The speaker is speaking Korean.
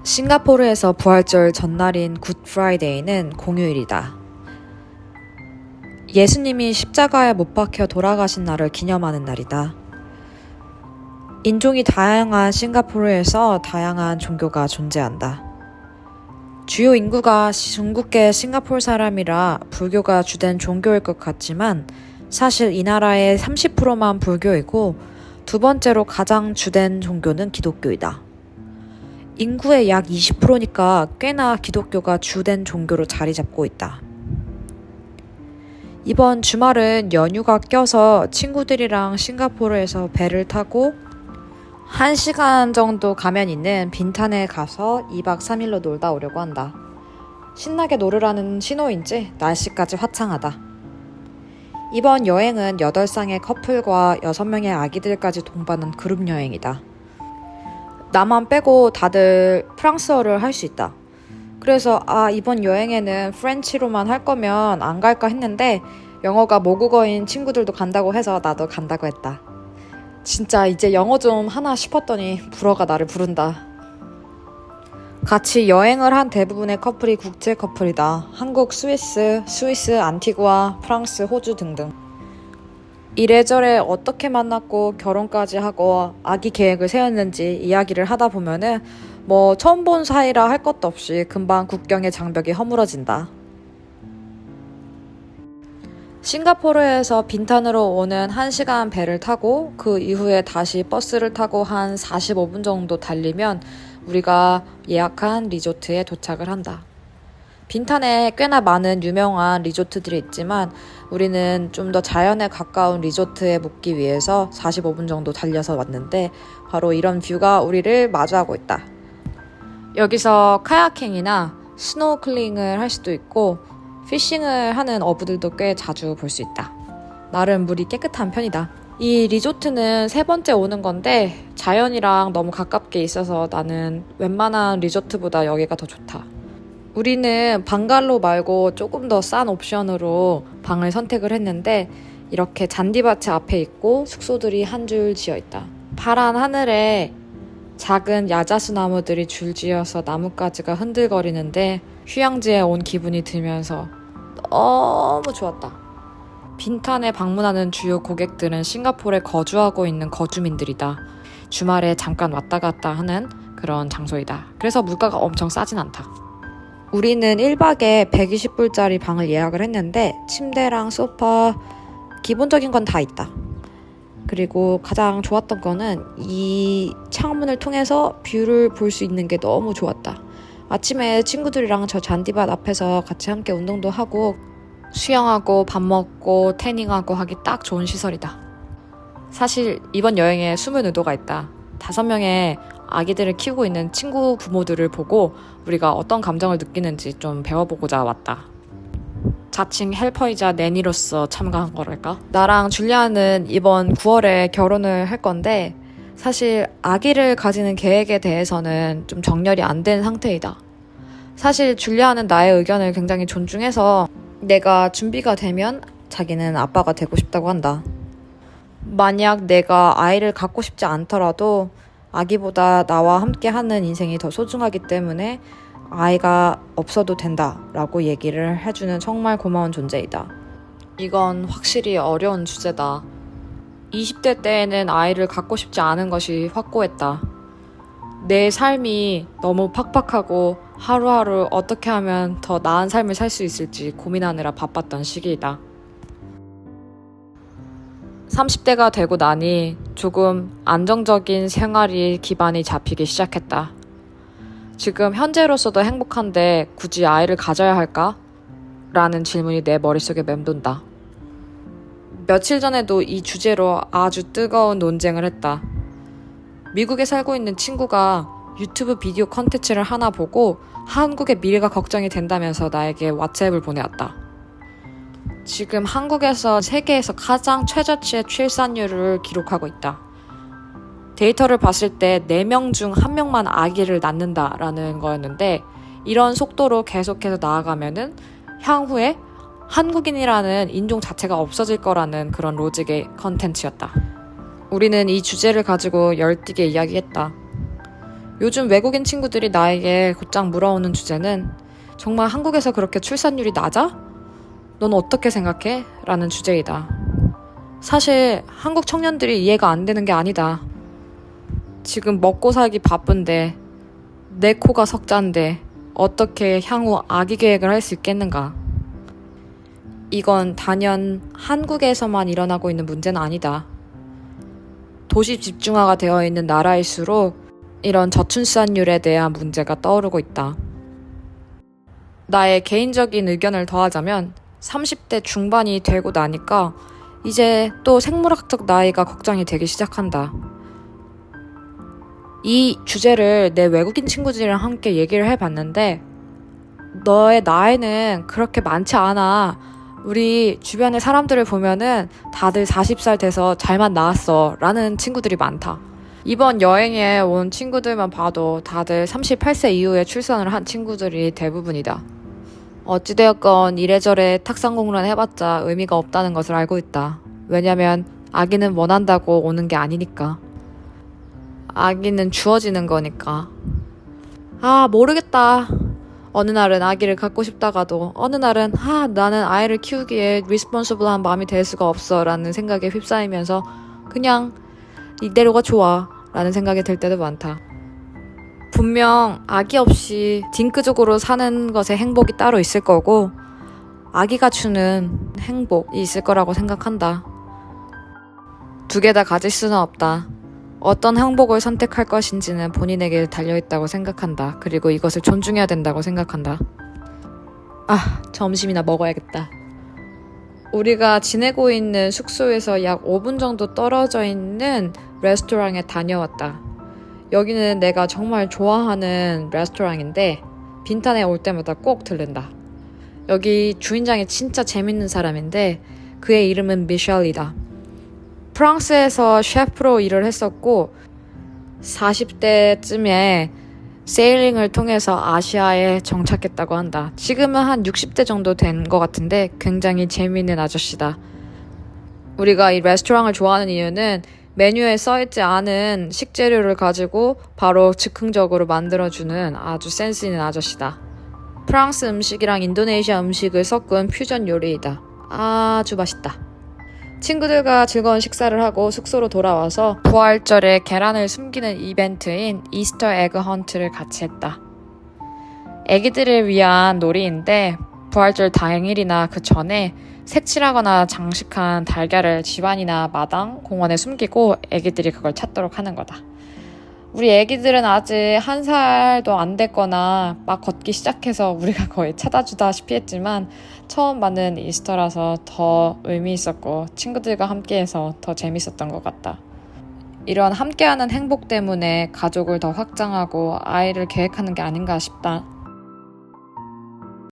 싱가포르에서 부활절 전날인 굿 프라이데이는 공휴일이다. 예수님이 십자가에 못 박혀 돌아가신 날을 기념하는 날이다. 인종이 다양한 싱가포르에서 다양한 종교가 존재한다. 주요 인구가 중국계 싱가포르 사람이라 불교가 주된 종교일 것 같지만 사실 이 나라의 30%만 불교이고 두 번째로 가장 주된 종교는 기독교이다. 인구의 약 20%니까 꽤나 기독교가 주된 종교로 자리 잡고 있다. 이번 주말은 연휴가 껴서 친구들이랑 싱가포르에서 배를 타고 1시간 정도 가면 있는 빈탄에 가서 2박 3일로 놀다 오려고 한다. 신나게 놀으라는 신호인지 날씨까지 화창하다. 이번 여행은 8쌍의 커플과 6명의 아기들까지 동반한 그룹 여행이다. 나만 빼고 다들 프랑스어를 할 수 있다. 그래서 이번 여행에는 프렌치로만 할 거면 안 갈까 했는데 영어가 모국어인 친구들도 간다고 해서 나도 간다고 했다. 진짜 이제 영어 좀 하나 싶었더니 불어가 나를 부른다. 같이 여행을 한 대부분의 커플이 국제 커플이다. 한국, 스위스, 안티구아, 프랑스, 호주 등등. 이래저래 어떻게 만났고 결혼까지 하고 아기 계획을 세웠는지 이야기를 하다 보면은 처음 본 사이라 할 것도 없이 금방 국경의 장벽이 허물어진다. 싱가포르에서 빈탄으로 오는 1시간 배를 타고 그 이후에 다시 버스를 타고 한 45분 정도 달리면 우리가 예약한 리조트에 도착을 한다. 빈탄에 꽤나 많은 유명한 리조트들이 있지만 우리는 좀 더 자연에 가까운 리조트에 묵기 위해서 45분 정도 달려서 왔는데 바로 이런 뷰가 우리를 마주하고 있다. 여기서 카야킹이나 스노클링을 할 수도 있고 피싱을 하는 어부들도 꽤 자주 볼 수 있다. 나름 물이 깨끗한 편이다. 이 리조트는 3번째 오는 건데 자연이랑 너무 가깝게 있어서 나는 웬만한 리조트보다 여기가 더 좋다. 우리는 방갈로 말고 조금 더 싼 옵션으로 방을 선택을 했는데 이렇게 잔디밭이 앞에 있고 숙소들이 한 줄 지어 있다. 파란 하늘에 작은 야자수 나무들이 줄지어서 나뭇가지가 흔들거리는데 휴양지에 온 기분이 들면서 너무 좋았다. 빈탄에 방문하는 주요 고객들은 싱가포르에 거주하고 있는 거주민들이다. 주말에 잠깐 왔다 갔다 하는 그런 장소이다. 그래서 물가가 엄청 싸진 않다. 우리는 1박에 120불짜리 방을 예약을 했는데 침대랑 소파 기본적인 건 다 있다. 그리고 가장 좋았던 거는 이 창문을 통해서 뷰를 볼 수 있는 게 너무 좋았다. 아침에 친구들이랑 저 잔디밭 앞에서 같이 함께 운동도 하고 수영하고 밥 먹고 태닝하고 하기 딱 좋은 시설이다. 사실 이번 여행에 숨은 의도가 있다. 5명의 아기들을 키우고 있는 친구 부모들을 보고 우리가 어떤 감정을 느끼는지 좀 배워보고자 왔다. 자칭 헬퍼이자 내니로서 참가한 거랄까? 나랑 줄리아는 이번 9월에 결혼을 할 건데 사실 아기를 가지는 계획에 대해서는 좀 정렬이 안 된 상태이다. 사실 줄리아는 나의 의견을 굉장히 존중해서 내가 준비가 되면 자기는 아빠가 되고 싶다고 한다. 만약 내가 아이를 갖고 싶지 않더라도 아기보다 나와 함께 하는 인생이 더 소중하기 때문에 아이가 없어도 된다라고 얘기를 해주는 정말 고마운 존재이다. 이건 확실히 어려운 주제다. 20대 때에는 아이를 갖고 싶지 않은 것이 확고했다. 내 삶이 너무 팍팍하고 하루하루 어떻게 하면 더 나은 삶을 살 수 있을지 고민하느라 바빴던 시기이다. 30대가 되고 나니 조금 안정적인 생활이 기반이 잡히기 시작했다. 지금 현재로서도 행복한데 굳이 아이를 가져야 할까? 라는 질문이 내 머릿속에 맴돈다. 며칠 전에도 이 주제로 아주 뜨거운 논쟁을 했다. 미국에 살고 있는 친구가 유튜브 비디오 컨텐츠를 하나 보고 한국의 미래가 걱정이 된다면서 나에게 왓츠앱을 보내왔다. 지금 한국에서 세계에서 가장 최저치의 출산율을 기록하고 있다. 데이터를 봤을 때 4명 중 1명만 아기를 낳는다라는 거였는데 이런 속도로 계속해서 나아가면은 향후에 한국인이라는 인종 자체가 없어질 거라는 그런 로직의 컨텐츠였다. 우리는 이 주제를 가지고 열띠게 이야기했다. 요즘 외국인 친구들이 나에게 곧장 물어오는 주제는 정말 한국에서 그렇게 출산율이 낮아? 넌 어떻게 생각해? 라는 주제이다. 사실 한국 청년들이 이해가 안 되는 게 아니다. 지금 먹고 살기 바쁜데 내 코가 석잔데 어떻게 향후 아기 계획을 할 수 있겠는가? 이건 단연 한국에서만 일어나고 있는 문제는 아니다. 도시 집중화가 되어 있는 나라일수록 이런 저출산율에 대한 문제가 떠오르고 있다. 나의 개인적인 의견을 더하자면 30대 중반이 되고 나니까 이제 또 생물학적 나이가 걱정이 되기 시작한다. 이 주제를 내 외국인 친구들이랑 함께 얘기를 해봤는데 너의 나이는 그렇게 많지 않아. 우리 주변의 사람들을 보면은 다들 40살 돼서 잘만 나왔어 라는 친구들이 많다. 이번 여행에 온 친구들만 봐도 다들 38세 이후에 출산을 한 친구들이 대부분이다. 어찌되었건 이래저래 탁상공론 해봤자 의미가 없다는 것을 알고 있다. 왜냐면 아기는 원한다고 오는 게 아니니까. 아기는 주어지는 거니까. 모르겠다. 어느 날은 아기를 갖고 싶다가도 어느 날은 나는 아이를 키우기에 리스폰시블한 마음이 될 수가 없어 라는 생각에 휩싸이면서 그냥 이대로가 좋아 라는 생각이 들 때도 많다. 분명 아기 없이 딩크적으로 사는 것에 행복이 따로 있을 거고 아기가 주는 행복이 있을 거라고 생각한다. 두 개 다 가질 수는 없다. 어떤 행복을 선택할 것인지는 본인에게 달려있다고 생각한다. 그리고 이것을 존중해야 된다고 생각한다. 점심이나 먹어야겠다. 우리가 지내고 있는 숙소에서 약 5분 정도 떨어져 있는 레스토랑에 다녀왔다. 여기는 내가 정말 좋아하는 레스토랑인데 빈탄에 올 때마다 꼭 들른다. 여기 주인장이 진짜 재밌는 사람인데 그의 이름은 미셸이다. 프랑스에서 셰프로 일을 했었고 40대쯤에 세일링을 통해서 아시아에 정착했다고 한다. 지금은 한 60대 정도 된 것 같은데 굉장히 재미있는 아저씨다. 우리가 이 레스토랑을 좋아하는 이유는 메뉴에 써있지 않은 식재료를 가지고 바로 즉흥적으로 만들어주는 아주 센스 있는 아저씨다. 프랑스 음식이랑 인도네시아 음식을 섞은 퓨전 요리이다. 아주 맛있다. 친구들과 즐거운 식사를 하고 숙소로 돌아와서 부활절에 계란을 숨기는 이벤트인 이스터 에그 헌트를 같이 했다. 애기들을 위한 놀이인데 부활절 당일이나 그 전에 색칠하거나 장식한 달걀을 집안이나 마당, 공원에 숨기고 애기들이 그걸 찾도록 하는 거다. 우리 애기들은 아직 1살도 안 됐거나 막 걷기 시작해서 우리가 거의 찾아주다시피 했지만 처음 맞는 이스터라서 더 의미 있었고 친구들과 함께해서 더 재밌었던 것 같다. 이런 함께하는 행복 때문에 가족을 더 확장하고 아이를 계획하는 게 아닌가 싶다.